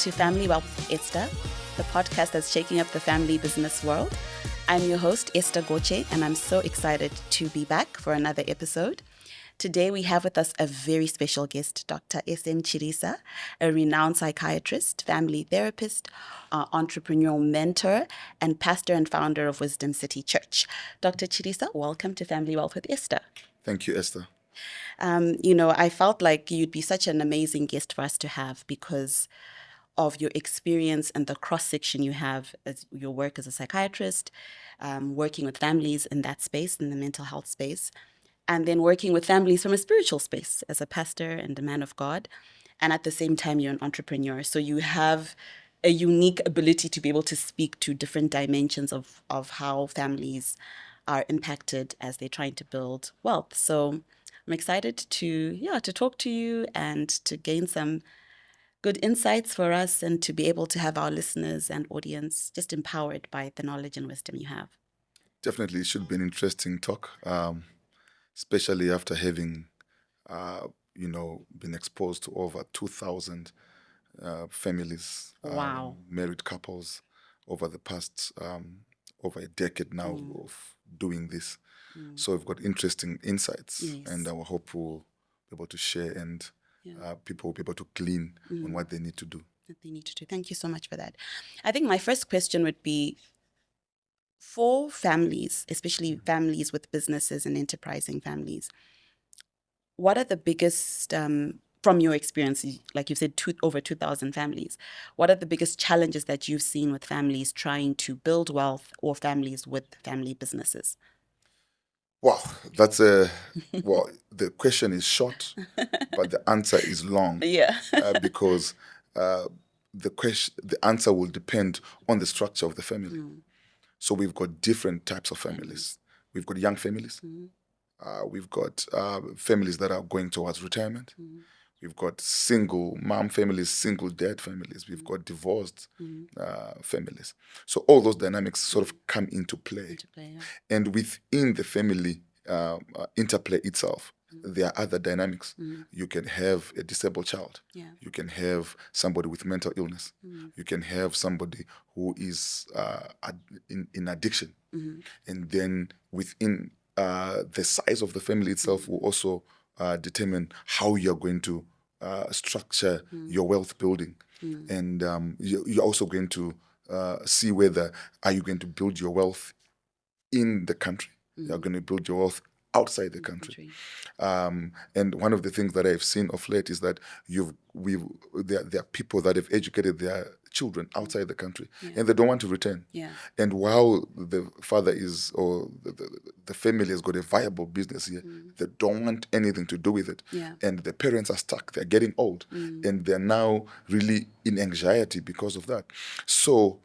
to Family Wealth with Esther, the podcast that's shaking up the family business world. I'm your host, Esther Goche, and I'm so excited to be back for another episode. Today, we have with us a very special guest, Dr. SM Chirisa, a renowned psychiatrist, family therapist, entrepreneurial mentor, and pastor and founder of Wisdom City Church. Dr. Chirisa, welcome to Family Wealth with Esther. Thank you, Esther. I felt like you'd be such an amazing guest for us to have because of your experience and the cross-section you have as your work as a psychiatrist, working with families in that space, in the mental health space, and then working with families from a spiritual space as a pastor and a man of God. And at the same time, you're an entrepreneur. So you have a unique ability to be able to speak to different dimensions of how families are impacted as they're trying to build wealth. So I'm excited to talk to you and to gain some good insights for us and to be able to have our listeners and audience just empowered by the knowledge and wisdom you have. Definitely, it should be an interesting talk, especially after having, been exposed to over 2,000 families, Wow. married couples over the past over a decade now of doing this. So we've got interesting insights, and I hope we'll be able to share and people will be able to glean on what they need to do. Thank you so much for that. I think my first question would be, for families, especially families with businesses and enterprising families, what are the biggest, from your experience, like you said, over 2,000 families, what are the biggest challenges that you've seen with families trying to build wealth or families with family businesses? Wow, the question is short, but the answer is long. Yeah. Because the answer will depend on the structure of the family. So we've got different types of families. We've got young families. We've got families that are going towards retirement. We've got single mom families, single dad families. We've got divorced families. So all those dynamics sort of come into play. And within the family interplay itself, there are other dynamics. You can have a disabled child. You can have somebody with mental illness. You can have somebody who is in addiction. And then within the size of the family itself will also determine how you're going to structure your wealth building. And you're also going to see whether are you going to build your wealth in the country. You're going to build your wealth outside the country. And one of the things that I've seen of late is that there are people that have educated their children outside the country and they don't want to return. And while the father is, or the family has got a viable business here, they don't want anything to do with it. And the parents are stuck, they're getting old, and they're now really in anxiety because of that. So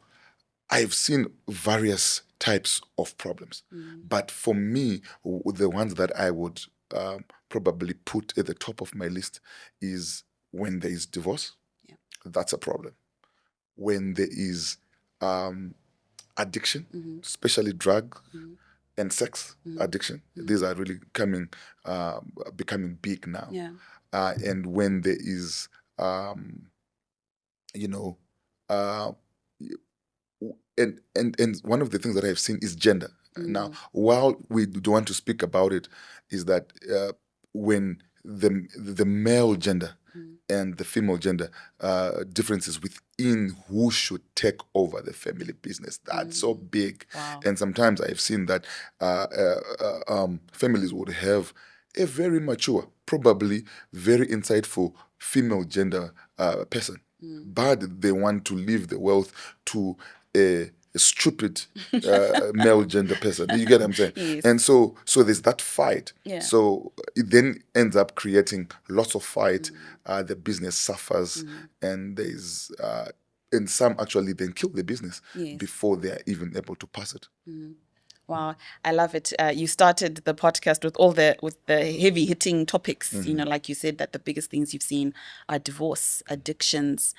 I've seen various types of problems. But for me, the ones that I would probably put at the top of my list is when there is divorce. That's a problem. When there is addiction, especially drug and sex addiction. These are really becoming big now. And when there is, and one of the things that I've seen is gender. Now, while we do want to speak about it, is that when the male gender and the female gender differences within who should take over the family business, that's so big. Wow. And sometimes I've seen that families would have a very mature, probably very insightful female gender person, but they want to leave the wealth to a stupid male gender person. You get what I'm saying? Yes. And so there's that fight. So it then ends up creating lots of fight. The business suffers, and there's and some actually then kill the business before they are even able to pass it. Wow, I love it. You started the podcast with the heavy hitting topics. Like you said, that the biggest things you've seen are divorce, addictions,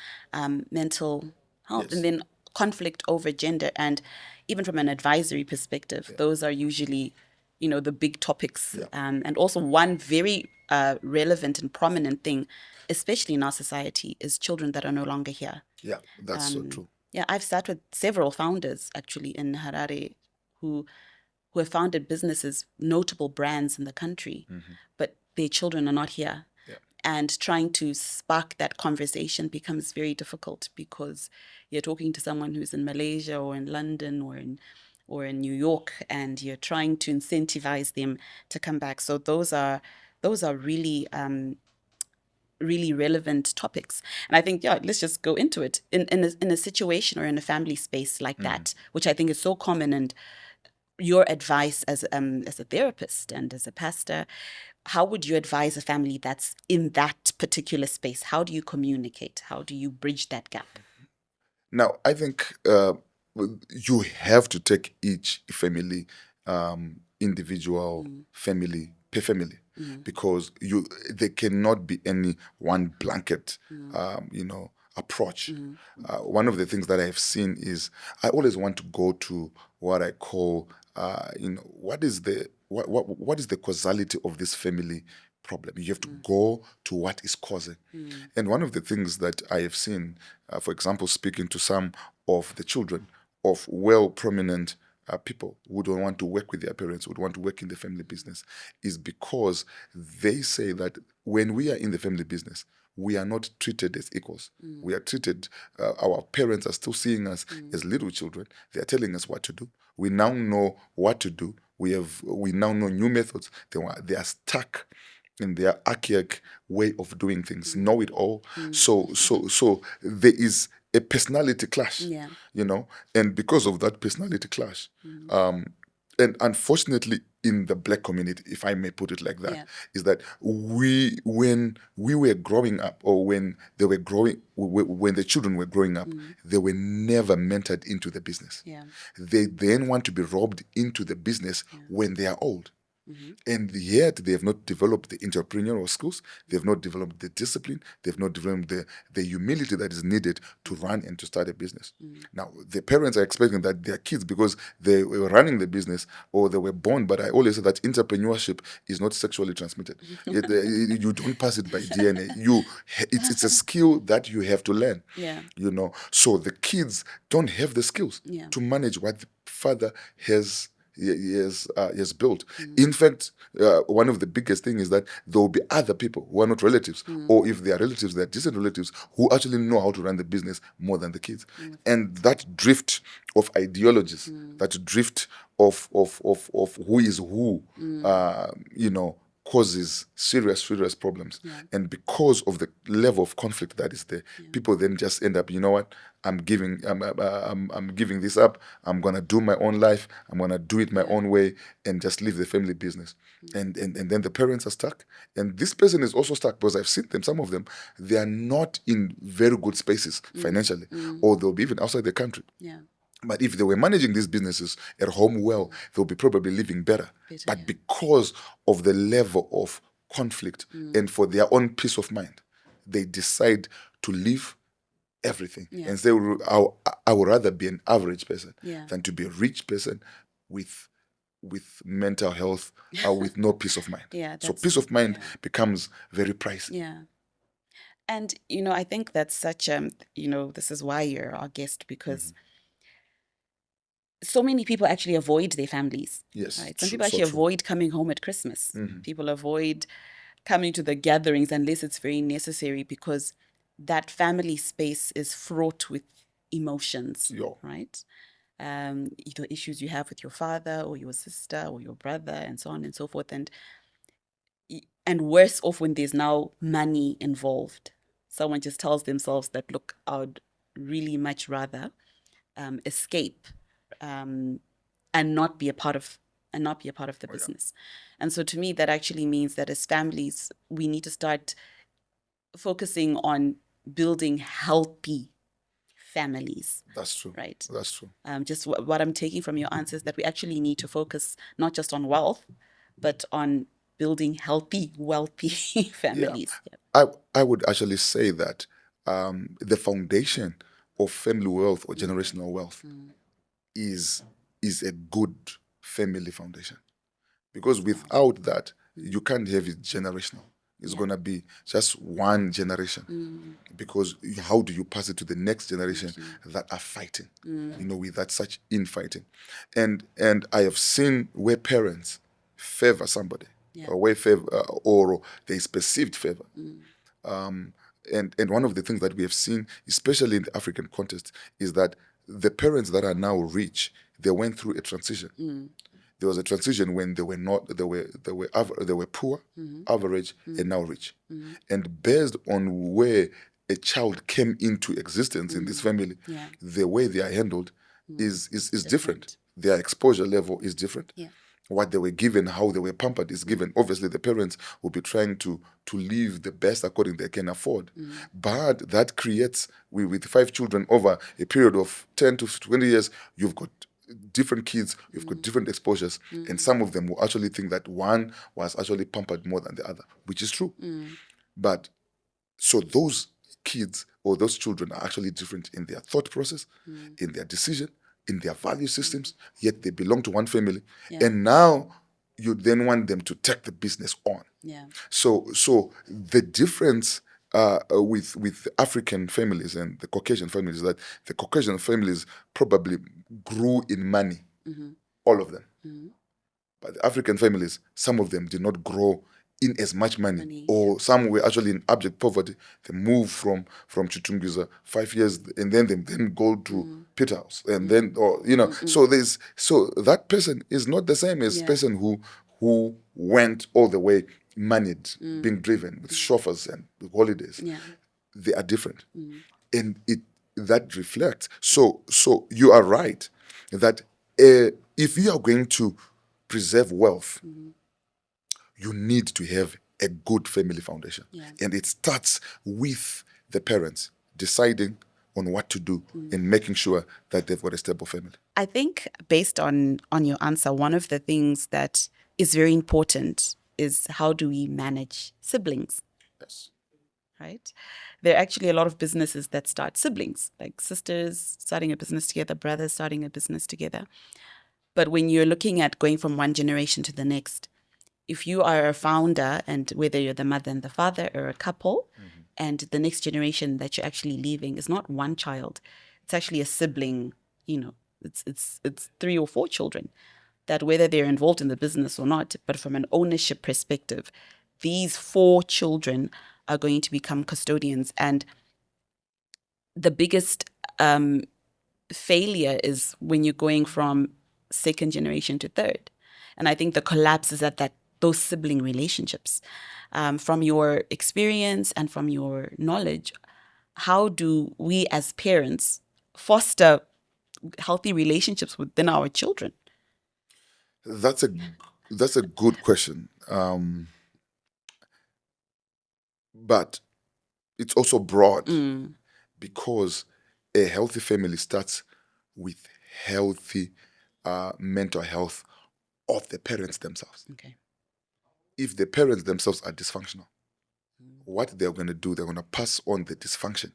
mental health, and then conflict over gender. And even from an advisory perspective, those are usually, the big topics. And also one very relevant and prominent thing especially in our society, is children that are no longer here. Yeah, that's so true. Yeah, I've sat with several founders actually in Harare who have founded businesses, notable brands in the country, but their children are not here. Yeah. And trying to spark that conversation becomes very difficult because you're talking to someone who's in Malaysia or in London or in New York, and you're trying to incentivize them to come back. So those are really really relevant topics. And I think, yeah, let's just go into it. In a situation or in a family space like that, which I think is so common, and your advice as a therapist and as a pastor, how would you advise a family that's in that particular space? How do you communicate? How do you bridge that gap? Now, I think you have to take each family, individual family per family, because there cannot be any one blanket, approach. One of the things that I've seen is I always want to go to what I call, what is the causality of this family problem. You have to go to what is causing. And one of the things that I have seen, for example, speaking to some of the children of prominent people who don't want to work with their parents, would want to work in the family business, is because they say that when we are in the family business, we are not treated as equals. We are treated, our parents are still seeing us as little children. They are telling us what to do. We now know what to do. We now know new methods. They are stuck in their archaic way of doing things, know it all. So there is a personality clash, and because of that personality clash, and unfortunately in the Black community, if I may put it like that, is that when we were growing up, or when the children were growing up, they were never mentored into the business. They then want to be robbed into the business when they are old. And yet they have not developed the entrepreneurial skills, they have not developed the discipline, they have not developed the humility that is needed to run and to start a business. Now, the parents are expecting that their kids, because they were running the business or they were born, but I always say that entrepreneurship is not sexually transmitted. You don't pass it by DNA. It's a skill that you have to learn. So the kids don't have the skills to manage what the father has built. In fact, one of the biggest things is that there will be other people who are not relatives, or if they are relatives, they're distant relatives, who actually know how to run the business more than the kids. And that drift of ideologies, that drift of who is who, causes serious problems. And because of the level of conflict that is there, people then just end up, I'm giving this up. I'm gonna do my own life. I'm gonna do it my own way and just leave the family business. And then the parents are stuck. And this person is also stuck because I've seen them. Some of them, they are not in very good spaces financially, or they'll be even outside the country. But if they were managing these businesses at home well, they'll be probably living better. But because of the level of conflict and for their own peace of mind, they decide to leave everything and say, I would rather be an average person than to be a rich person with mental health or with no peace of mind. So peace of mind becomes very pricey. And, I think that's such, this is why you're our guest, because so many people actually avoid their families. Yes. Right? Some people actually avoid coming home at Christmas. People avoid coming to the gatherings unless it's very necessary, because that family space is fraught with emotions, right? The issues you have with your father or your sister or your brother, and so on and so forth. And worse off when there's now money involved. Someone just tells themselves that, look, I would really much rather escape and not be a part of the business. And so to me, that actually means that as families, we need to start focusing on building healthy families. That's true. Right. That's true. Just what I'm taking from your answers, that we actually need to focus not just on wealth, but on building healthy, wealthy families. I would actually say that the foundation of family wealth or generational wealth is a good family foundation, because without that, you can't have it generational. It's going to be just one generation. Because how do you pass it to the next generation that are fighting, with that such infighting? And I have seen where parents favor somebody, or where favor, or there is perceived favor. And one of the things that we have seen, especially in the African context, is that the parents that are now rich, they went through a transition. There was a transition when they were not, they were poor, average, and now rich. And based on where a child came into existence in this family, the way they are handled is different. Their exposure level is different. What they were given, how they were pampered is given. Obviously, the parents will be trying to live the best according they can afford. But that creates, with 5 children over a period of 10 to 20 years, you've got different kids, you've got different exposures, and some of them will actually think that one was actually pampered more than the other, which is true. But so those kids or those children are actually different in their thought process, in their decision, in their value systems, yet they belong to one family. And now you then want them to take the business on. So the difference with African families and the Caucasian families is that the Caucasian families probably grew in money, all of them. But the African families, some of them did not grow in as much money, or some were actually in abject poverty. They moved from Chitungiza 5 years, and then they go to Peterhouse, and then, so that person is not the same as person who went all the way moneyed, being driven with chauffeurs and holidays. They are different, and that reflects. So you are right that if you are going to preserve wealth, you need to have a good family foundation. And it starts with the parents deciding on what to do and making sure that they've got a stable family. I think based on your answer, one of the things that is very important is how do we manage siblings? Yes. Right? There are actually a lot of businesses that start siblings, like sisters starting a business together, brothers starting a business together. But when you're looking at going from one generation to the next, if you are a founder, and whether you're the mother and the father or a couple, and the next generation that you're actually leaving is not one child, it's actually a sibling, it's 3 or 4 children, that whether they're involved in the business or not, but from an ownership perspective, these 4 children are going to become custodians. And the biggest failure is when you're going from second generation to third. And I think the collapse is at those sibling relationships. From your experience and from your knowledge, how do we as parents foster healthy relationships within our children? That's a good question. But it's also broad, because a healthy family starts with healthy mental health of the parents themselves. Okay. If the parents themselves are dysfunctional, what they're going to do, they're going to pass on the dysfunction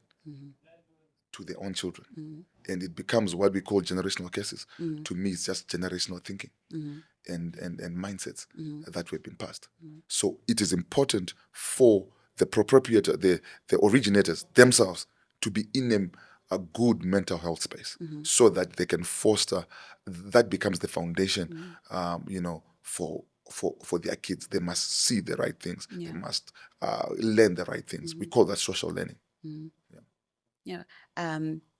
to their own children. And it becomes what we call generational cases. To me, it's just generational thinking and mindsets that we've been passed. So it is important for the proprietor, the originators themselves, to be in a good mental health space, so that they can foster, that becomes the foundation, for their kids. They must see the right things. They must learn the right things. We call that social learning.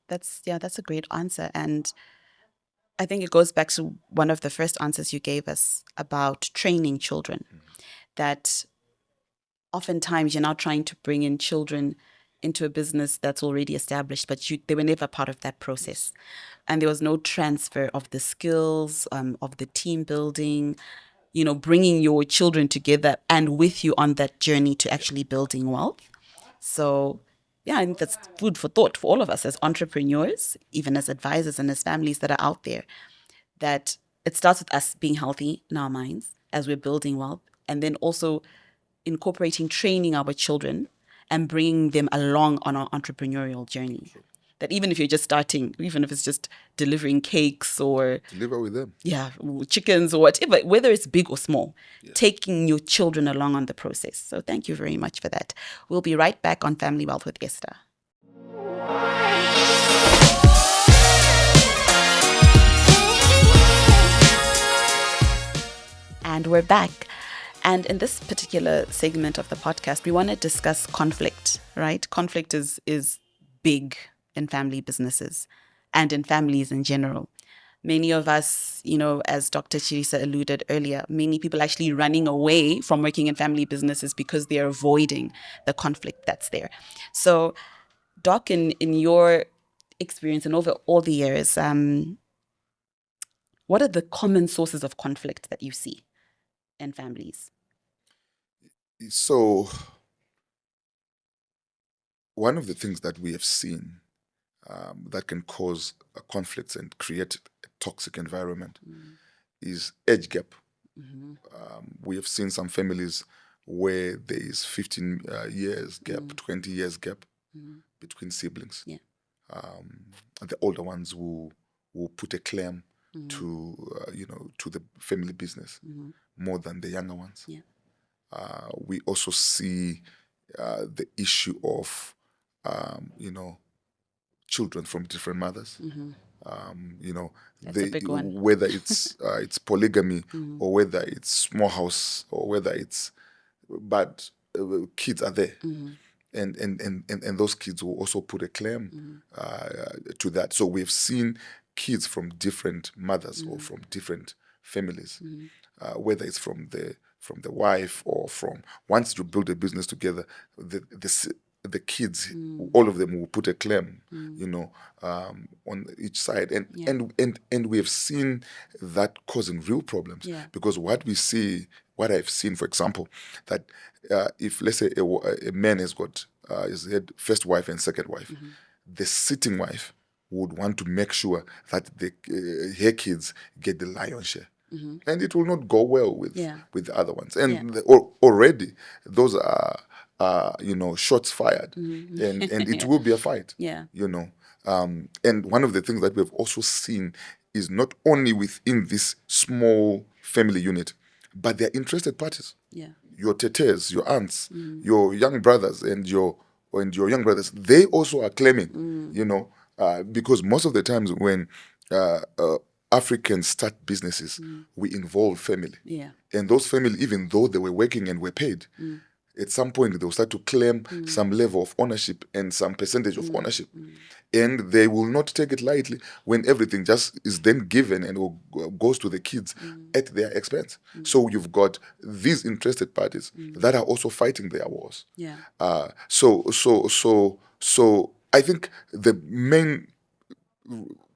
That's a great answer. And I think it goes back to one of the first answers you gave us about training children, that oftentimes you're now trying to bring in children into a business that's already established, but they were never part of that process. And there was no transfer of the skills, of the team building, bringing your children together and with you on that journey to actually building wealth. So, I think that's food for thought for all of us as entrepreneurs, even as advisors and as families that are out there, that it starts with us being healthy in our minds as we're building wealth, and then also incorporating training our children and bringing them along on our entrepreneurial journey. that even if you're just starting, even if it's just delivering cakes or Deliver with them. chickens or whatever, whether it's big or small, taking your children along on the process. So thank you very much for that. We'll be right back on Family Wealth with Esther. And we're back. And in this particular segment of the podcast, we want to discuss conflict, right? Conflict is big in family businesses and in families in general. Many of us, as Dr. Chirisa alluded earlier, many people actually running away from working in family businesses because they're avoiding the conflict that's there. So, Doc, in your experience and over all the years, what are the common sources of conflict that you see in families? So, one of the things that we have seen that can cause conflicts and create a toxic environment is age gap. We have seen some families where there is 15 years gap, 20 years gap between siblings. The older ones will put a claim to to the family business more than the younger ones. We also see the issue of children from different mothers. That's a big one. Whether it's polygamy or whether it's small house or whether it's, but kids are there. And those kids will also put a claim to that. So we've seen kids from different mothers or from different families, whether it's from the wife or from, once you build a business together, the kids, all of them will put a claim, on each side, and we have seen that causing real problems because what I've seen, for example, that if, let's say, a man has got his head first wife and second wife, the sitting wife would want to make sure that her kids get the lion's share. And it will not go well with the other ones. And already those are shots fired, and it will be a fight. And one of the things that we've also seen is not only within this small family unit, but they're interested parties. Your tetes, your aunts, your young brothers, and your young brothers, they also are claiming. Because most of the times when Africans start businesses, we involve family. And those family, even though they were working and were paid, at some point they'll start to claim some level of ownership and some percentage of ownership. And they will not take it lightly when everything just is then given and goes to the kids at their expense. So you've got these interested parties that are also fighting their wars. So I think the main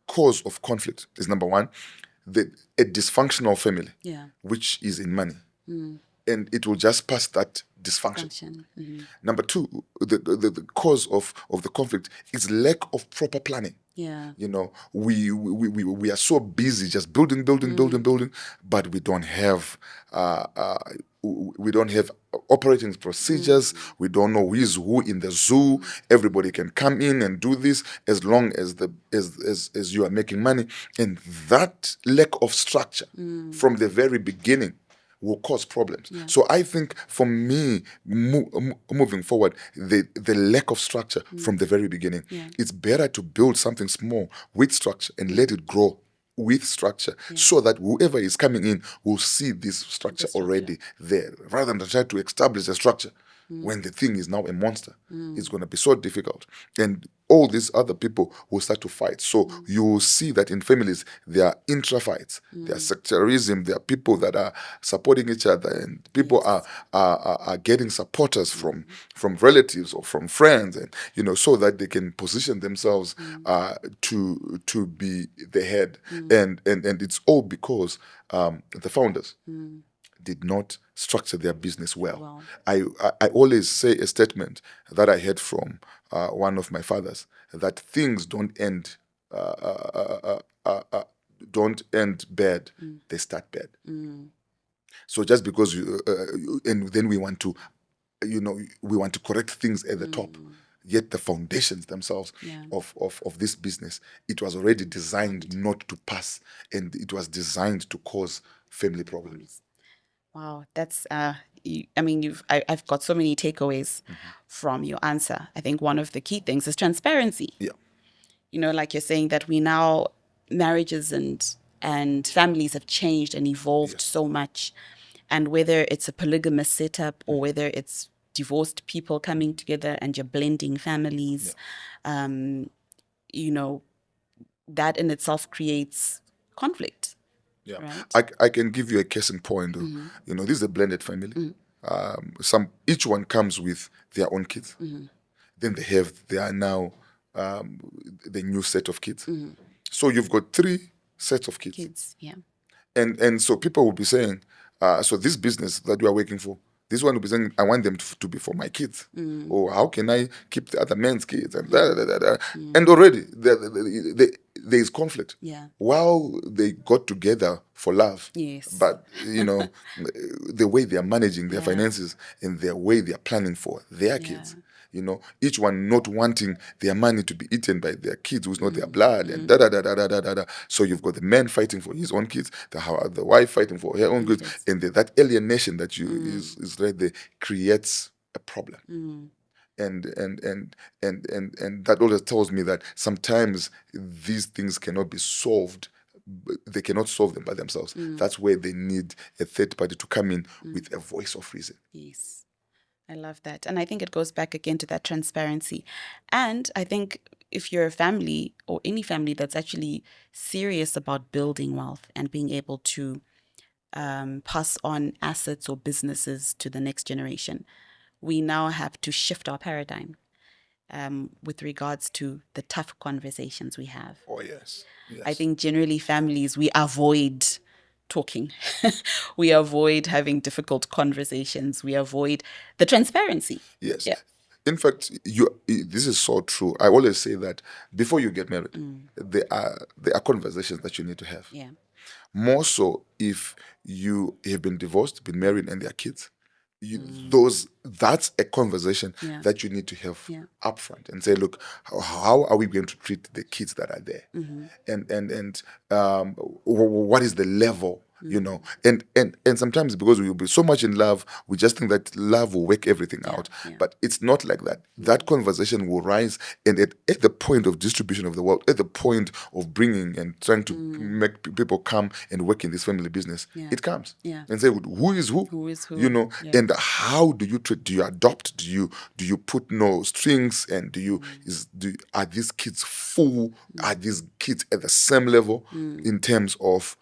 cause of conflict is, number one, a dysfunctional family, which is in money. And it will just pass that dysfunction. Number two, the cause of the conflict is lack of proper planning. We are so busy just building, but we don't have operating procedures. We don't know who is who in the zoo. Everybody can come in and do this as long as as you are making money. And that lack of structure from the very beginning will cause problems. So I think for me, moving forward, the lack of structure from the very beginning, it's better to build something small with structure and let it grow with structure so that whoever is coming in will see this structure already there, rather than try to establish a structure when the thing is now a monster. It's going to be so difficult. And all these other people will start to fight. So you will see that in families, there are intra-fights, there are sectarism, there are people that are supporting each other, and people are getting supporters from relatives or from friends, and so that they can position themselves to be the head. And it's all because the founders did not structure their business well. I always say a statement that I heard from one of my fathers, that things don't end bad, they start bad. So just because and then we want to correct things at the top, Yet the foundations themselves of this business, it was already designed not to pass, and it was designed to cause family problems. Wow, that's I've got so many takeaways from your answer. I think one of the key things is transparency. Yeah. Like you're saying that we now marriages and families have changed and evolved so much, and whether it's a polygamous setup or whether it's divorced people coming together and you're blending families, that in itself creates conflict. Yeah, right? I can give you a case in point. This is a blended family. Each one comes with their own kids. Then they are now the new set of kids. So you've got 3 sets of kids. Yeah. And so people will be saying, so this business that we are working for, this one will be saying, I want them to be for my kids. Or how can I keep the other men's kids? And And already there is conflict. Yeah. While they got together for love, Yes. but the way they are managing their finances and their way they are planning for their kids. Each one not wanting their money to be eaten by their kids who's not their blood, and da da da da da da da da. So you've got the man fighting for his own kids, the wife fighting for her own kids, and that alienation that is right there creates a problem. And that always tells me that sometimes these things cannot be solved. They cannot solve them by themselves. That's where they need a third party to come in with a voice of reason. Yes. I love that. And I think it goes back again to that transparency. And I think if you're a family or any family that's actually serious about building wealth and being able to pass on assets or businesses to the next generation, we now have to shift our paradigm with regards to the tough conversations we have. Oh, yes. I think generally families, we avoid talking. We avoid having difficult conversations. We avoid the transparency. Yes. Yeah. In fact, this is so true. I always say that before you get married, there are conversations that you need to have. Yeah. More so if you have been divorced, been married, and there are kids. That's a conversation that you need to have upfront and say, look, how are we going to treat the kids that are there, and what is the level, and sometimes because we will be so much in love, we just think that love will work everything out, but it's not like that. That conversation will rise, and at the point of distribution of the wealth, at the point of bringing and trying to make people come and work in this family business, it comes and say, who is who, and how do you treat? Do you adopt? Do you put no strings? And are these kids full? Are these kids at the same level in terms of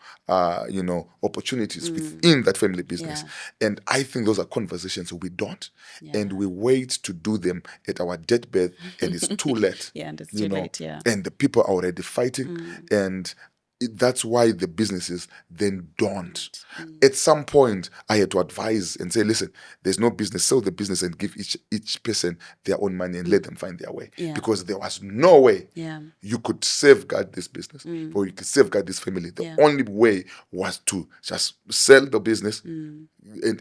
opportunities within that family business? And I think those are conversations we don't, and we wait to do them at our deathbed, and it's too late. And it's too late. And the people are already fighting, and that's why the businesses then don't. At some point, I had to advise and say, listen, there's no business. Sell the business and give each person their own money and let them find their way. Because there was no way you could safeguard this business or you could safeguard this family. The only way was to just sell the business and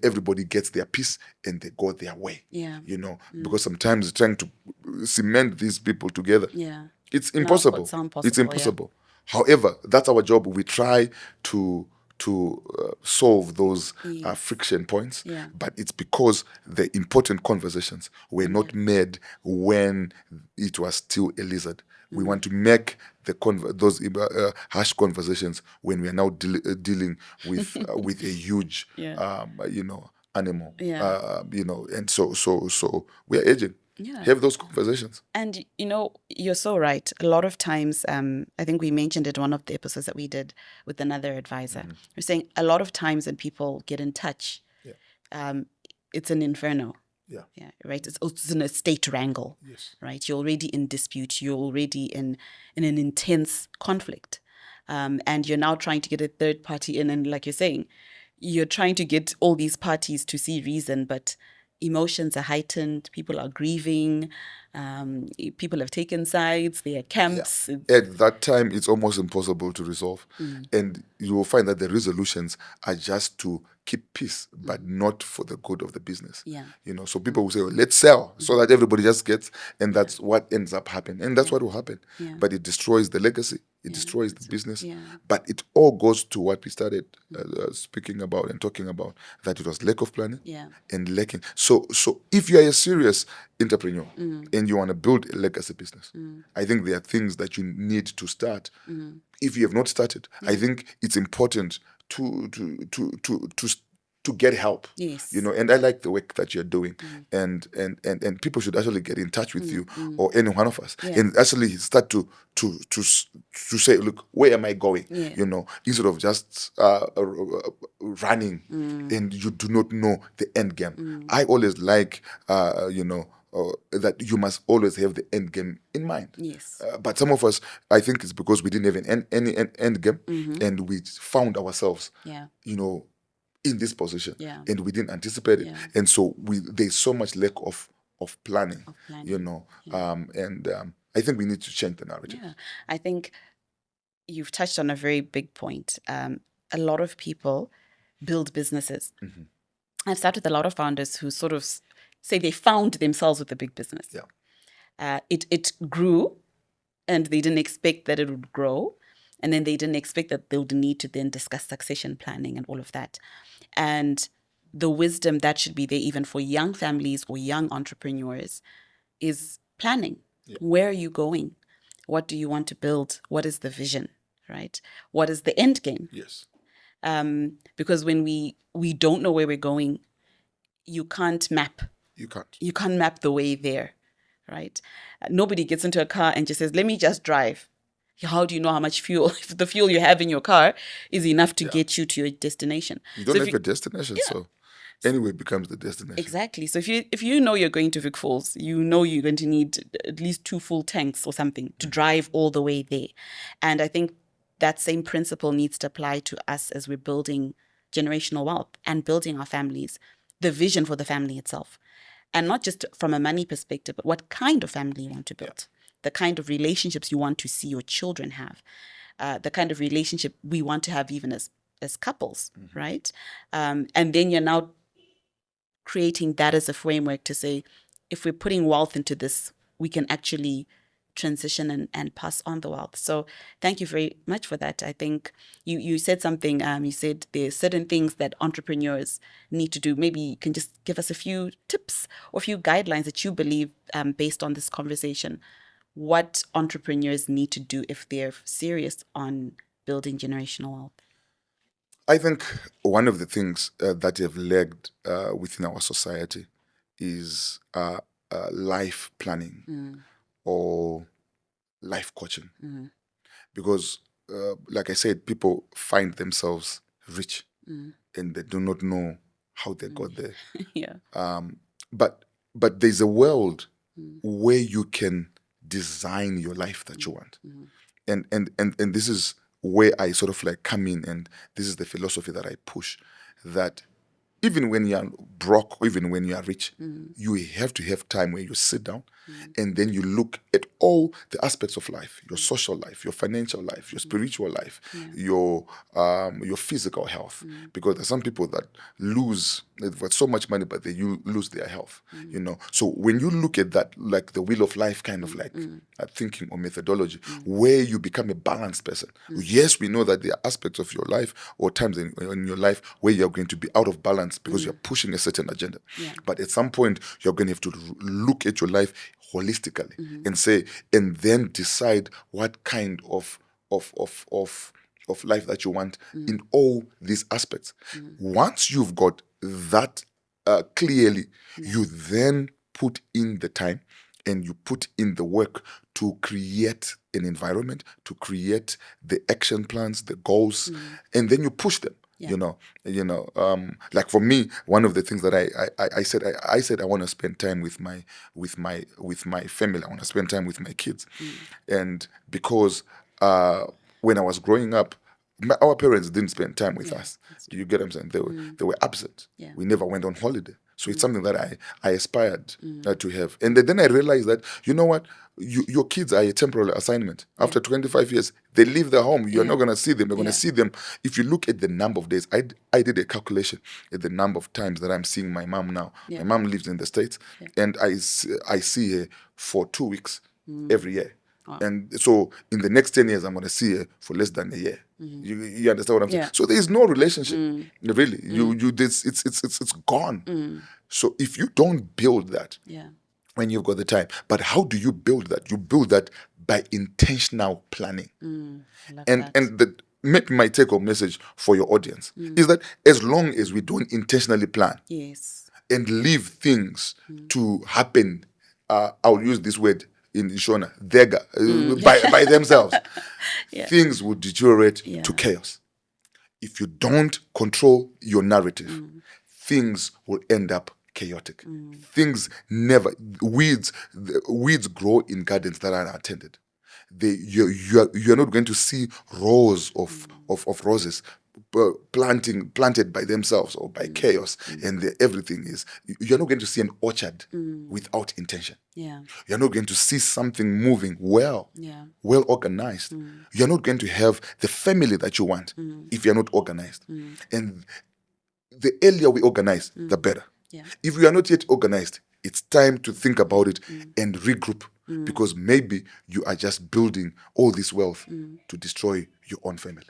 everybody gets their piece and they go their way. Because sometimes trying to cement these people together, it's impossible. It's impossible. However, that's our job. We try to solve those friction points, but it's because the important conversations were not made when it was still a lizard. We want to make those harsh conversations when we are now dealing with with a huge animal. And so we are aging. Have those conversations. And you're so right. A lot of times, I think we mentioned it in one of the episodes that we did with another advisor. We're saying a lot of times when people get in touch, it's an inferno. Right. It's an estate wrangle. Right. You're already in dispute. You're already in an intense conflict, and you're now trying to get a third party in. And like you're saying, you're trying to get all these parties to see reason, but emotions are heightened, people are grieving, people have taken sides, there are camps. At that time, it's almost impossible to resolve. And you will find that the resolutions are just to keep peace, but not for the good of the business. Yeah. So people will say, well, let's sell so that everybody just gets, and that's what ends up happening. And that's what will happen. Yeah. But it destroys the legacy, it destroys the business. Yeah. But it all goes to what we started speaking about and talking about, that it was lack of planning and lacking. So if you are a serious entrepreneur and you want to build a legacy business, I think there are things that you need to start. If you have not started, I think it's important to get help. Yes. And I like the work that you're doing, and people should actually get in touch with you or any one of us, and actually start to say, look, where am I going? Instead of just running and you do not know the end game. I always like that you must always have the end game in mind. Yes. But some of us, I think it's because we didn't have any end game, and we found ourselves, in this position, and we didn't anticipate it, and so there's so much lack of planning, and I think we need to change the narrative. Yeah, I think you've touched on a very big point. A lot of people build businesses. I've sat with a lot of founders who sort of say they found themselves with a big business. It grew, and they didn't expect that it would grow. And then they didn't expect that they would need to then discuss succession planning and all of that. And the wisdom that should be there even for young families or young entrepreneurs is planning. Where are you going? What do you want to build? What is the vision, right? What is the end game? Yes. Because when we don't know where we're going, you can't map. You can't map the way there, right? Nobody gets into a car and just says, let me just drive. How do you know how much fuel, if the fuel you have in your car is enough to get you to your destination? You don't have a destination, so anyway becomes the destination. Exactly. So if you know you're going to Vic Falls, you know you're going to need at least 2 full tanks or something to drive all the way there. And I think that same principle needs to apply to us as we're building generational wealth and building our families, the vision for the family itself. And not just from a money perspective, but what kind of family you want to build, the kind of relationships you want to see your children have, the kind of relationship we want to have even as couples, right? And then you're now creating that as a framework to say, if we're putting wealth into this, we can actually transition and pass on the wealth. So thank you very much for that. I think you said something, you said there's certain things that entrepreneurs need to do. Maybe you can just give us a few tips or a few guidelines that you believe, based on this conversation, what entrepreneurs need to do if they're serious on building generational wealth. I think one of the things that have lagged within our society is life planning or life coaching. Because, like I said, people find themselves rich and they do not know how they got there. But there's a world where you can design your life that you want. And this is where I sort of like come in, and this is the philosophy that I push, that even when you are broke, or even when you are rich, you have to have time where you sit down and then you look at all the aspects of life, your social life, your financial life, your spiritual life, your physical health. Because there's some people that they've got so much money, but they lose their health, So when you look at that, like the wheel of life kind of like thinking or methodology, where you become a balanced person. Yes, we know that there are aspects of your life or times in your life where you're going to be out of balance because you're pushing a certain agenda. But at some point, you're going to have to look at your life holistically and say, and then decide what kind of life that you want in all these aspects. Once you've got that clearly, you then put in the time and you put in the work to create an environment, to create the action plans, the goals, and then you push them. Like for me, one of the things that I said I want to spend time with my family. I want to spend time with my kids, and because when I was growing up, our parents didn't spend time with us. Do you get what I'm saying? They were absent. We never went on holiday. So it's something that I aspired to have. And then I realized that, you know what, your kids are a temporary assignment. After 25 years, they leave their home. You're not going to see them. You're going to see them. If you look at the number of days, I did a calculation at the number of times that I'm seeing my mom now. My mom lives in the States, and I see her for 2 weeks every year. Wow. And so in the next 10 years, I'm going to see her for less than a year. You understand what I'm saying? So there is no relationship, really. It's gone. So if you don't build that, when you've got the time, but how do you build that? You build that by intentional planning. And maybe my take-home message for your audience is that as long as we don't intentionally plan, and leave things to happen, I'll use this word in Shona, by themselves, things will deteriorate to chaos. If you don't control your narrative, things will end up chaotic. Things weeds grow in gardens that are unattended. You're not going to see rows of roses planted by themselves or by chaos, and everything is. You're not going to see an orchard without intention. You're not going to see something moving well organized. You're not going to have the family that you want if you're not organized. And the earlier we organize, the better. If we are not yet organized, it's time to think about it and regroup, because maybe you are just building all this wealth to destroy your own family.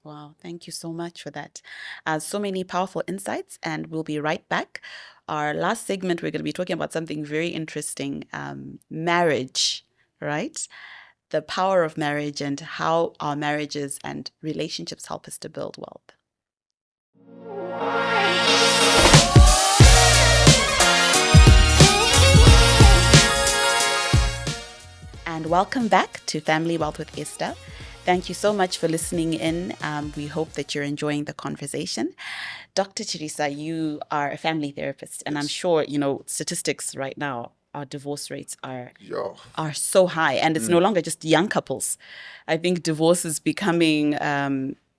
Wow, thank you so much for that. So many powerful insights, and we'll be right back. Our last segment, we're going to be talking about something very interesting, marriage, right? The power of marriage and how our marriages and relationships help us to build wealth. And welcome back to Family Wealth with Esther. Thank you so much for listening in. We hope that you're enjoying the conversation. Dr. Chirisa, you are a family therapist, and I'm sure, statistics right now, our divorce rates are so high, and it's no longer just young couples. I think divorce is becoming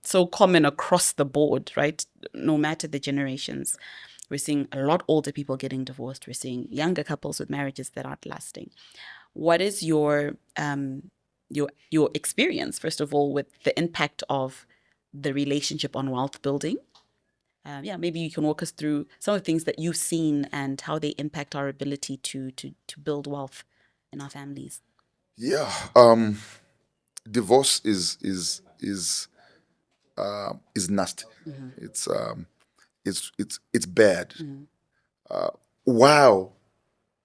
so common across the board, right? No matter the generations. We're seeing a lot older people getting divorced. We're seeing younger couples with marriages that aren't lasting. What is your experience, first of all, with the impact of the relationship on wealth building? Maybe you can walk us through some of the things that you've seen and how they impact our ability to build wealth in our families. Divorce is nasty. It's bad. While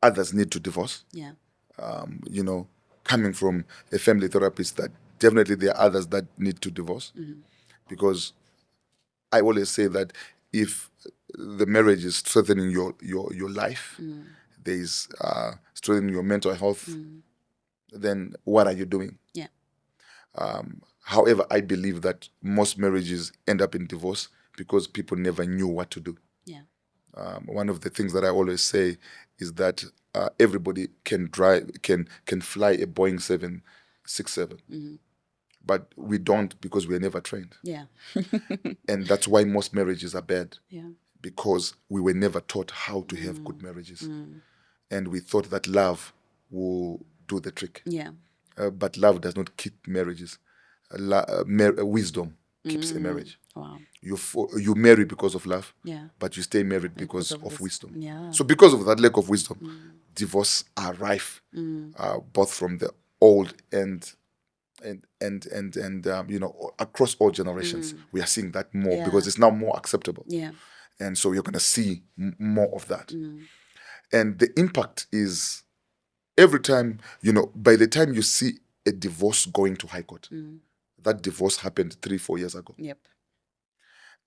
others need to divorce, coming from a family therapist, that definitely there are others that need to divorce, because I always say that if the marriage is strengthening your life, there is strengthening your mental health, then what are you doing? However, I believe that most marriages end up in divorce because people never knew what to do. One of the things that I always say is that everybody can fly a Boeing 767, but we don't, because we're never trained. And that's why most marriages are bad, because we were never taught how to have good marriages. And we thought that love will do the trick. But love does not keep marriages. Wisdom keeps a marriage. Wow. You marry because of love, but you stay married because of wisdom. So because of that lack of wisdom, divorce are rife, both from the old and across all generations. We are seeing that more because it's now more acceptable. And so you're going to see more of that. And the impact is every time, by the time you see a divorce going to high court, that divorce happened 3-4 years ago.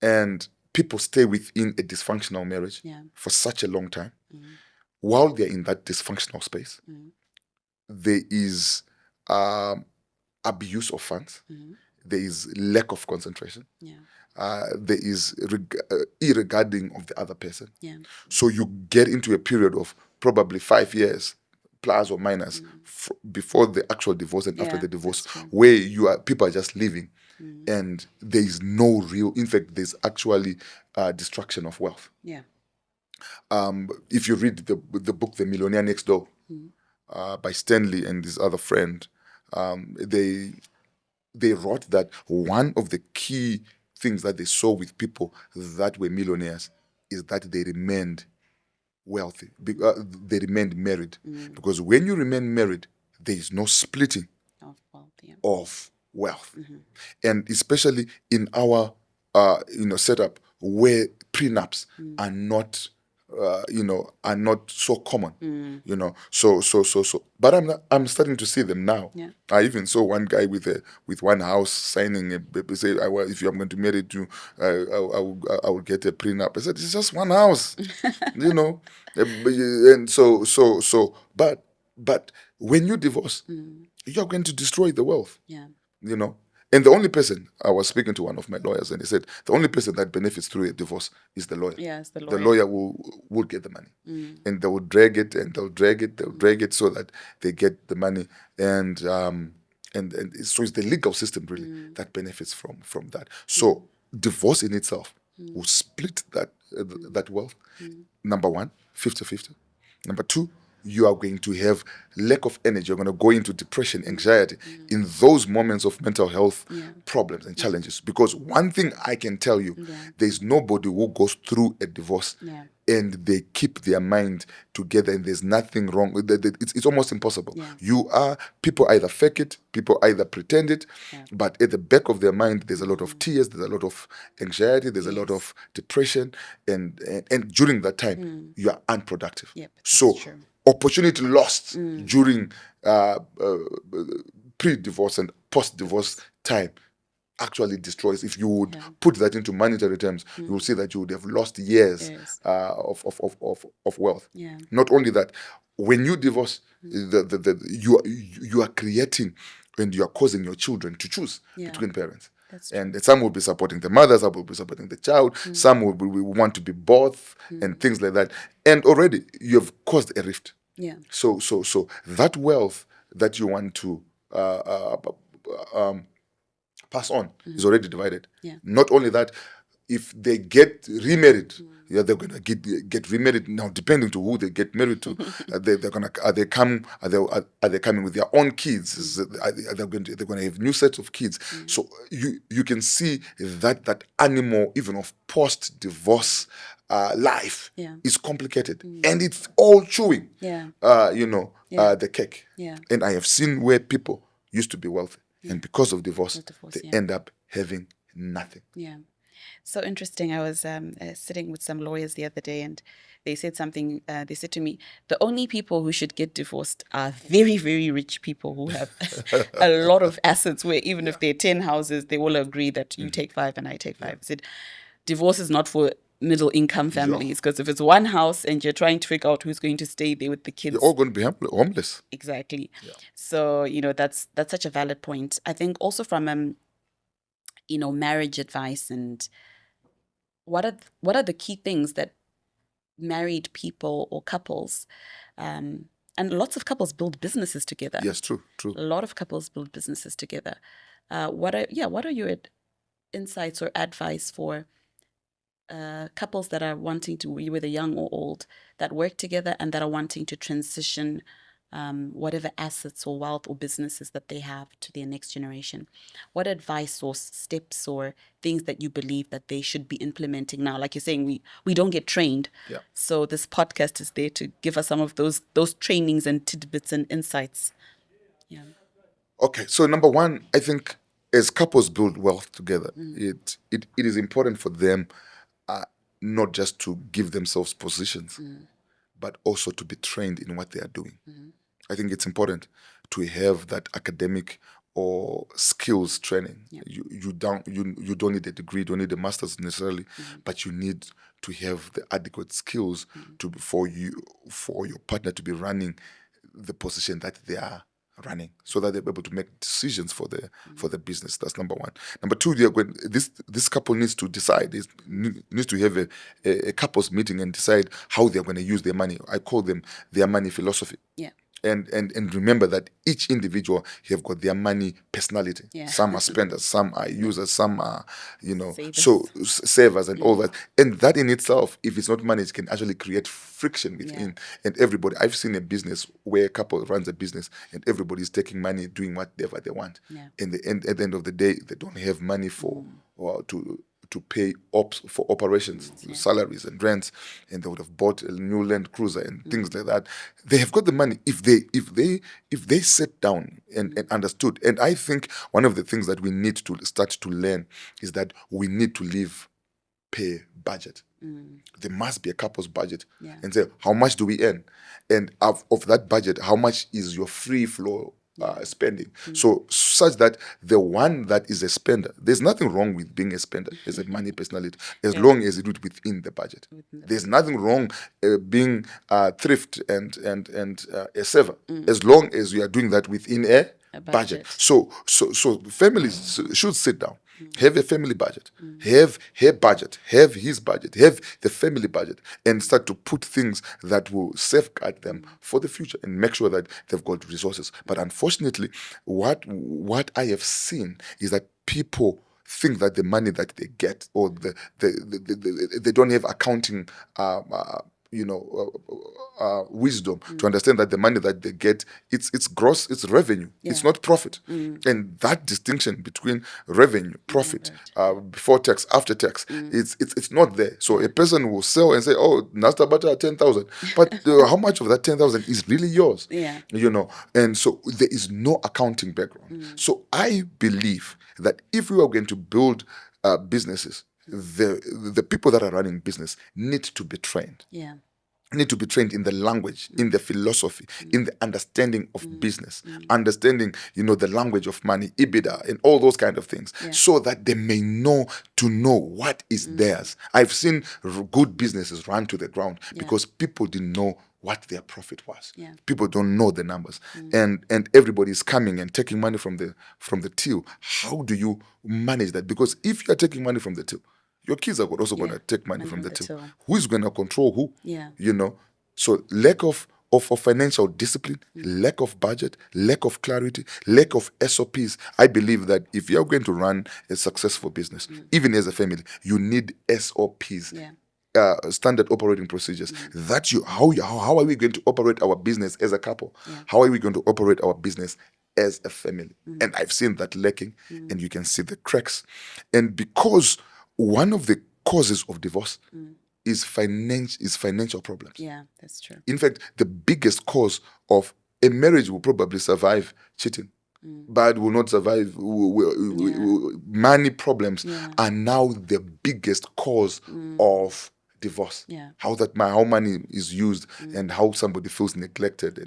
And people stay within a dysfunctional marriage for such a long time. While they're in that dysfunctional space, there is abuse of funds. There is lack of concentration. There is irregarding of the other person. So you get into a period of probably 5 years, plus or minus, before the actual divorce and after the divorce, where people are just living, and there is no real. In fact, there's actually destruction of wealth. If you read the book The Millionaire Next Door by Stanley and his other friend, they wrote that one of the key things that they saw with people that were millionaires is that they remained wealthy. They remained married. Because when you remain married, there is no splitting Of wealth, yeah. of wealth. And especially in our setup where prenups are not are not so common. So but I'm starting to see them now. Yeah. I even saw one guy with one house signing say, if I'm going to marry you, I will get a prenup. I said, it's just one house. And but when you divorce, you're going to destroy the wealth. Yeah. And the only person, I was speaking to one of my lawyers, and he said the only person that benefits through a divorce is the lawyer. Yeah, it's the The lawyer. lawyer will get the money, and they will drag it, and they'll drag it so that they get the money, and so it's the legal system really that benefits from that. So divorce in itself will split that wealth. Number one, 50-50. Number two, you are going to have lack of energy. You're going to go into depression, anxiety in those moments of mental health problems and challenges. Because one thing I can tell you, there's nobody who goes through a divorce and they keep their mind together and there's nothing wrong. It's almost impossible. People either fake it, people either pretend it, but at the back of their mind, there's a lot of tears, there's a lot of anxiety, there's a lot of depression, and during that time, you are unproductive. Yep, that's So true. opportunity lost during pre-divorce and post-divorce time actually destroys. If you would put that into monetary terms, you will see that you would have lost years of wealth. Yeah. Not only that, when you divorce, you are creating and you are causing your children to choose between parents. And some will be supporting the mother, some will be supporting the child, some will want to be both, and things like that. And already you have caused a rift. Yeah. So that wealth that you want to pass on is already divided. Yeah. Not only that, if they get remarried, they're gonna get remarried now. Depending to who they get married to, are they coming with their own kids? They're gonna have new sets of kids. So you can see that animal even of post divorce life is complicated, and it's all chewing. The cake. Yeah. And I have seen where people used to be wealthy, and because of divorce, they end up having nothing. Yeah. So interesting. I was sitting with some lawyers the other day, and they said something. They said to me, the only people who should get divorced are very, very rich people who have a lot of assets, where even if they're 10 houses, they will agree that you take 5 and I take 5. I said, divorce is not for middle income families, because if it's one house and you're trying to figure out who's going to stay there with the kids, you're all going to be homeless. Exactly. So that's such a valid point. I think also from marriage advice, and what are the key things that married people or couples, and lots of couples build businesses together. Yes, true. A lot of couples build businesses together. What are your insights or advice for couples that are wanting to, whether young or old, that work together and that are wanting to transition whatever assets or wealth or businesses that they have to their next generation? What advice or steps or things that you believe that they should be implementing now? Like you're saying, we don't get trained. Yeah. So this podcast is there to give us some of those trainings and tidbits and insights. Yeah. Okay, so number one, I think as couples build wealth together, it is important for them not just to give themselves positions, but also to be trained in what they are doing. I think it's important to have that academic or skills training. You don't need a degree, don't need a master's necessarily, but you need to have the adequate skills for your partner to be running the position that they are running, so that they're able to make decisions for the business. That's number one. Number two, this couple needs to decide, needs to have a couples meeting and decide how they're going to use their money. I call them their money philosophy. Yeah. And remember that each individual have got their money personality. Yeah. Some are spenders, some are users, some are, Savers. so savers and all that. And that in itself, if it's not managed, can actually create friction within and everybody. I've seen a business where a couple runs a business and everybody's taking money, doing whatever they want. Yeah. And at the end of the day, they don't have money for or to pay ops for operations, salaries and rents, and they would have bought a new Land Cruiser and things like that. They have got the money if they sat down and understood. And I think one of the things that we need to start to learn is that we need to live per budget. There must be a couple's budget and say, how much do we earn? And of that budget, how much is your free flow spending? So such that the one that is a spender, there's nothing wrong with being a spender as a money personality, as long as it is within the budget. There's nothing wrong being thrift and a saver, as long as you are doing that within a budget. So families should sit down, have a family budget, have her budget, have his budget, have the family budget, and start to put things that will safeguard them for the future and make sure that they've got resources. But unfortunately, what I have seen is that people think that the money that they get, or they don't have accounting wisdom to understand that the money that they get, it's gross, it's revenue, it's not profit. And that distinction between revenue, profit, before tax, after tax, it's not there. So a person will sell and say, oh, Nasta butter 10,000, but how much of that 10,000 is really yours? And so there is no accounting background. So I believe that if we are going to build businesses, the people that are running business need to be trained. Need to be trained in the language, in the philosophy, in the understanding of business, understanding, the language of money, EBITDA, and all those kind of things, so that they may know what is theirs. I've seen good businesses run to the ground because people didn't know what their profit was. People don't know the numbers, and everybody is coming and taking money from the till. How do you manage that? Because if you are taking money from the till, your kids are also going to take money from the till. Who is going to control who? So lack of financial discipline, lack of budget, lack of clarity, lack of SOPs. I believe that if you're going to run a successful business, even as a family, you need SOPs. Standard operating procedures. How are we going to operate our business as a couple? How are we going to operate our business as a family? And I've seen that lacking, and you can see the cracks. And because one of the causes of divorce is financial problems. Yeah, that's true. In fact, the biggest cause of a marriage will probably survive cheating, but will not survive. Money problems are now the biggest cause of divorce. How money is used and how somebody feels neglected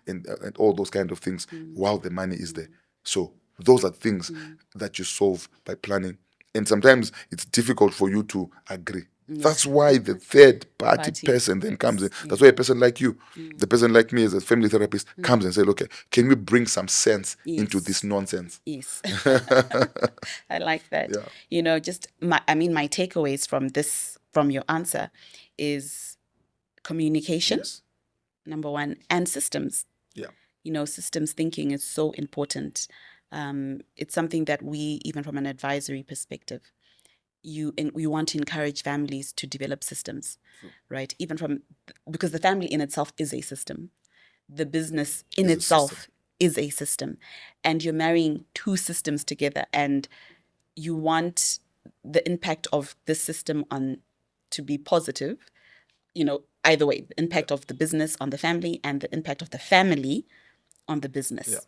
and all those kind of things while the money is there. So those are things that you solve by planning. And sometimes it's difficult for you to agree. That's why the third party person then comes in. That's why a person like you, the person like me as a family therapist, comes and says, okay, can we bring some sense into this nonsense? Yes. I like that. Just my takeaways from your answer is communication, number one, and systems. Systems thinking is so important. It's something that we, even from an advisory perspective, we want to encourage families to develop systems, right? Because the family in itself is a system. The business in itself is a system. And you're marrying two systems together, and you want the impact of this system to be positive, either way, the impact of the business on the family and the impact of the family on the business.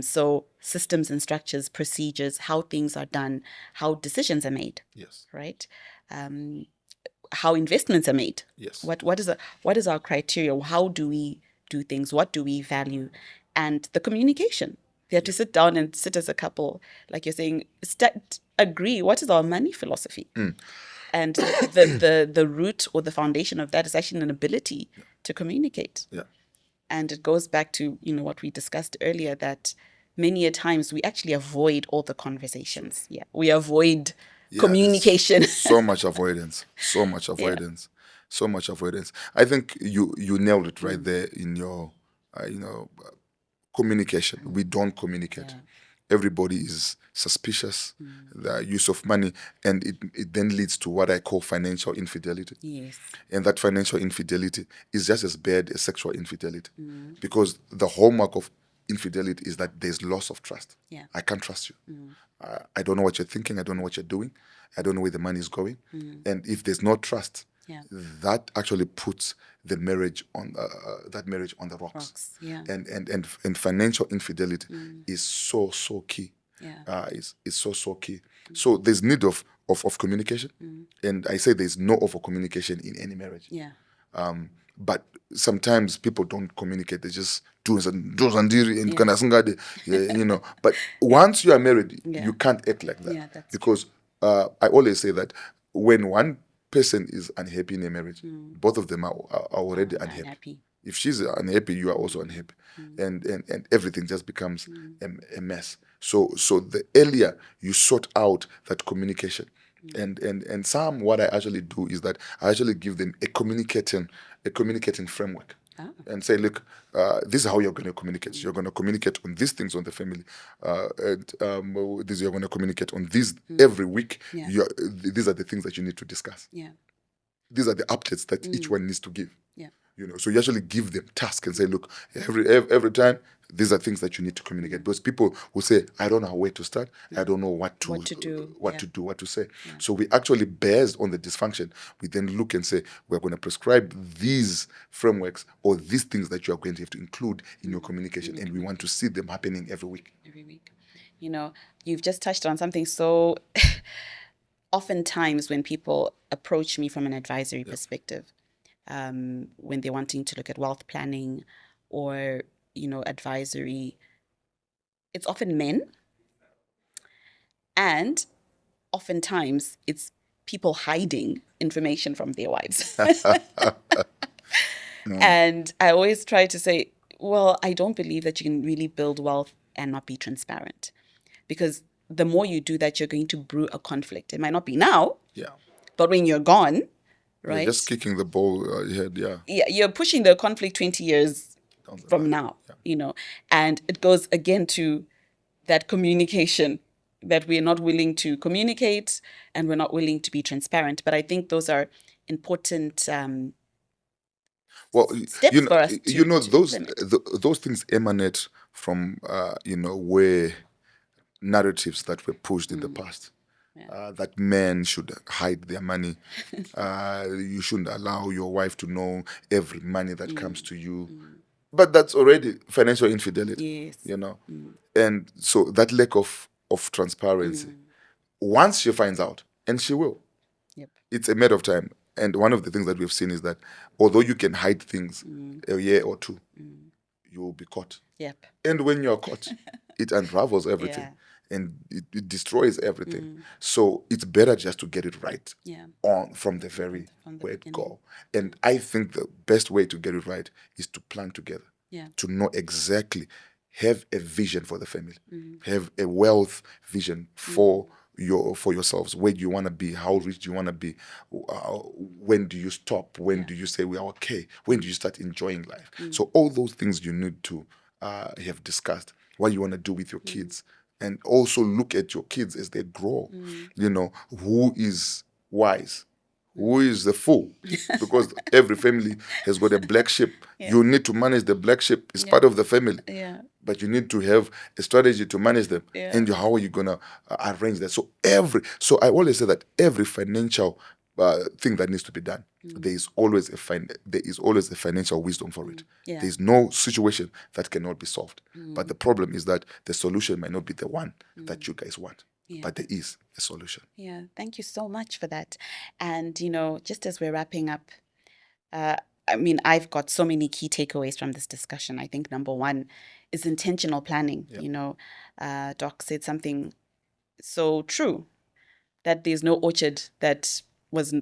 So systems and structures, procedures, how things are done, how decisions are made. Right? How investments are made. What is our criteria? How do we do things? What do we value? And the communication. They have to sit down and sit as a couple, like you're saying, agree. What is our money philosophy? And the root or the foundation of that is actually an ability to communicate. And it goes back to, what we discussed earlier, that many a times we actually avoid all the conversations. We avoid communication. So much avoidance. I think you nailed it right there in your communication. We don't communicate. Yeah. Everybody is suspicious, the use of money, and it then leads to what I call financial infidelity. Yes. And that financial infidelity is just as bad as sexual infidelity, because the hallmark of infidelity is that there's loss of trust. Yeah. I can't trust you. I don't know what you're thinking. I don't know what you're doing. I don't know where the money is going. And if there's no trust, Yeah. that actually puts the marriage on the rocks. Yeah. And financial infidelity is so key. Yeah. Is so key. So there's need of communication, and I say there's no over communication in any marriage. Yeah. But sometimes people don't communicate. They just do and kind of, But once you are married, you can't act like that. Yeah, that's because I always say that when one person is unhappy in a marriage, both of them are already unhappy. If she's unhappy, you are also unhappy, and everything just becomes a mess. So the earlier you sort out that communication, and what I actually do is that I actually give them a communicating framework. And say, look, this is how you're going to communicate. You're going to communicate on these things on the family, and this you're going to communicate on these every week. Yeah. These are the things that you need to discuss. Yeah. These are the updates that each one needs to give. Yeah. So you actually give them tasks and say, look, every time, these are things that you need to communicate. Because people will say, I don't know where to start. I don't know what to do, what to say. Yeah. So we actually, based on the dysfunction, we then look and say, we're going to prescribe these frameworks or these things that you are going to have to include in your communication. And we want to see them happening every week. Every week. You've just touched on something so... Oftentimes when people approach me from an advisory perspective, when they're wanting to look at wealth planning or, advisory, it's often men. And oftentimes it's people hiding information from their wives. And I always try to say, well, I don't believe that you can really build wealth and not be transparent. Because the more you do that, you're going to brew a conflict. It might not be now, but when you're gone, right? You're just kicking the ball ahead, Yeah, you're pushing the conflict 20 years from now, and it goes again to that communication, that we're not willing to communicate and we're not willing to be transparent. But I think those are important steps for us to those things emanate from, where narratives that were pushed in the past. That men should hide their money. You shouldn't allow your wife to know every money that comes to you. But that's already financial infidelity. Yes. And so that lack of transparency, once she finds out, and she will, it's a matter of time. And one of the things that we've seen is that although you can hide things a year or two, you will be caught. Yep. And when you're caught, it unravels everything. And it destroys everything. So it's better just to get it right from the very word go. And I think the best way to get it right is to plan together, to know exactly, have a vision for the family, have a wealth vision for yourselves. Where do you want to be? How rich do you want to be? When do you stop? When do you say we are okay? When do you start enjoying life? So all those things you need to have discussed. What you want to do with your kids. And also look at your kids as they grow. Who is wise? Who is the fool? Because every family has got a black sheep. You need to manage the black sheep. It's part of the family. But you need to have a strategy to manage them. And how are you going to arrange that? So I always say that every financial thing that needs to be done, there is always a financial wisdom for it. There is no situation that cannot be solved. But the problem is that the solution might not be the one that you guys want. But there is a solution. Yeah, thank you so much for that. And, just as we're wrapping up, I've got so many key takeaways from this discussion. I think number one is intentional planning. Doc said something so true, that there's no orchard that was,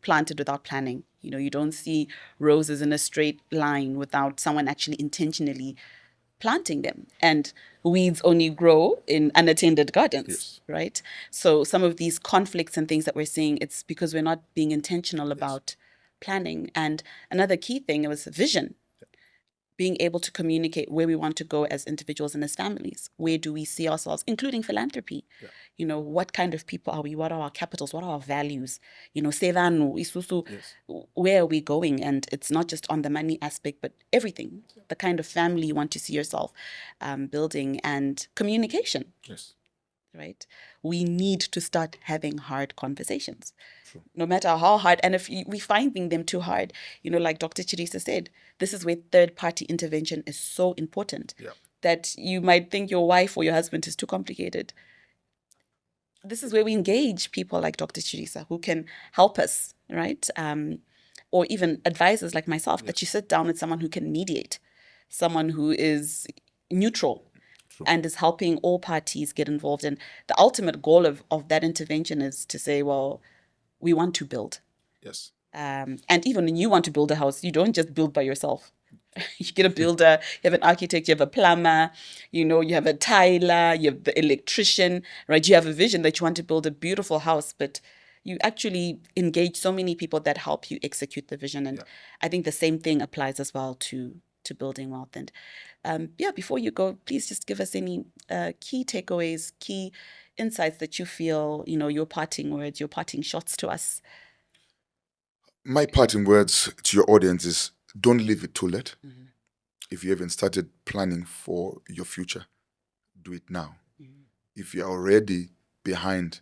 planted without planning. You don't see roses in a straight line without someone actually intentionally planting them. And weeds only grow in unattended gardens, right? So some of these conflicts and things that we're seeing, it's because we're not being intentional about planning. And another key thing was vision. being able to communicate where we want to go as individuals and as families. Where do we see ourselves, including philanthropy? Yeah. What kind of people are we? What are our capitals? What are our values? Sevanu, isusu, Yes. where are we going? And it's not just on the money aspect, but everything, the kind of family you want to see yourself building, and communication. Yes. Right? We need to start having hard conversations. True. No matter how hard, and if we finding them too hard, like Dr. Chirisa said, this is where third-party intervention is so important. Yeah. That you might think your wife or your husband is too complicated. This is where we engage people like Dr. Chirisa who can help us, right? Or even advisors like myself, that you sit down with someone who can mediate, someone who is neutral. True. And is helping all parties get involved. And the ultimate goal of that intervention is to say, well, we want to build. Yes. And even when you want to build a house, you don't just build by yourself. You get a builder, you have an architect, you have a plumber, you have a tiler, you have the electrician, right? You have a vision that you want to build a beautiful house, but you actually engage so many people that help you execute the vision. And I think the same thing applies as well to building wealth. And before you go, please just give us any key takeaways, key insights that you feel, your parting words, your parting shots to us. My parting words to your audience is, don't leave it too late. Mm-hmm. If you haven't started planning for your future, do it now. Mm-hmm. If you're already behind,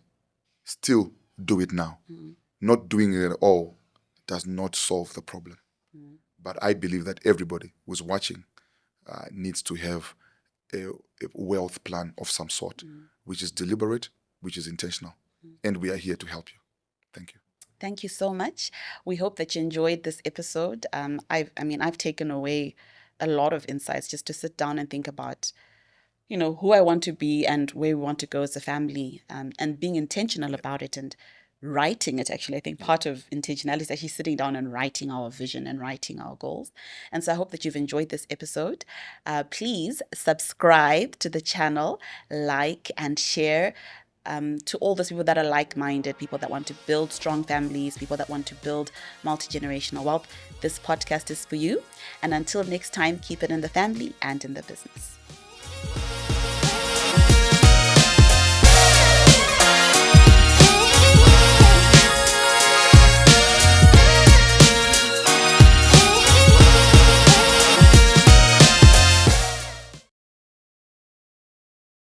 still do it now. Mm-hmm. Not doing it at all does not solve the problem. Mm-hmm. But I believe that everybody who's watching needs to have a wealth plan of some sort, which is deliberate, which is intentional. And we are here to help you. Thank you. Thank you so much. We hope that you enjoyed this episode. I've taken away a lot of insights just to sit down and think about, who I want to be and where we want to go as a family, and being intentional about it and writing it. Actually, I think part of intentionality is actually sitting down and writing our vision and writing our goals. And so I hope that you've enjoyed this episode. Please subscribe to the channel, like and share. To all those people that are like-minded, people that want to build strong families, people that want to build multi-generational wealth. This podcast is for you. And until next time, keep it in the family and in the business.